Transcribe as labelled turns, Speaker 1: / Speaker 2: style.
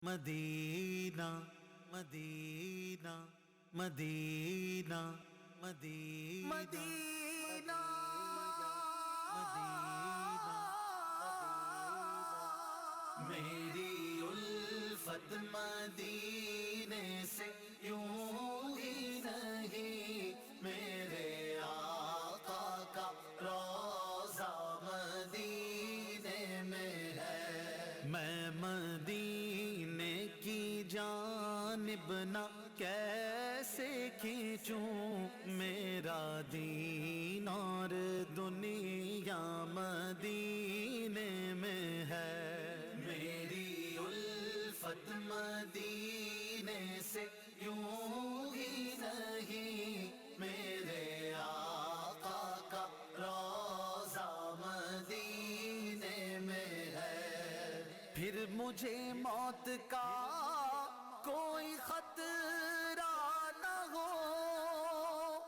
Speaker 1: مدینہ مدینہ مدینہ مدینہ
Speaker 2: مدینہ
Speaker 1: میری الفت مدینے سے یوں ہی نہیں، میرے آقا کا روضہ مدینے میں ہے۔ میں مدینے کی جانب نہ کیسے کھینچوں، میرا دین اور دنیا مدینے میں ہے۔ میری الفت مدینے سے یوں ہی نہیں، میرے آقا کا روضہ مدینے میں ہے۔ پھر مجھے موت کا کوئی خطرہ نہ ہو،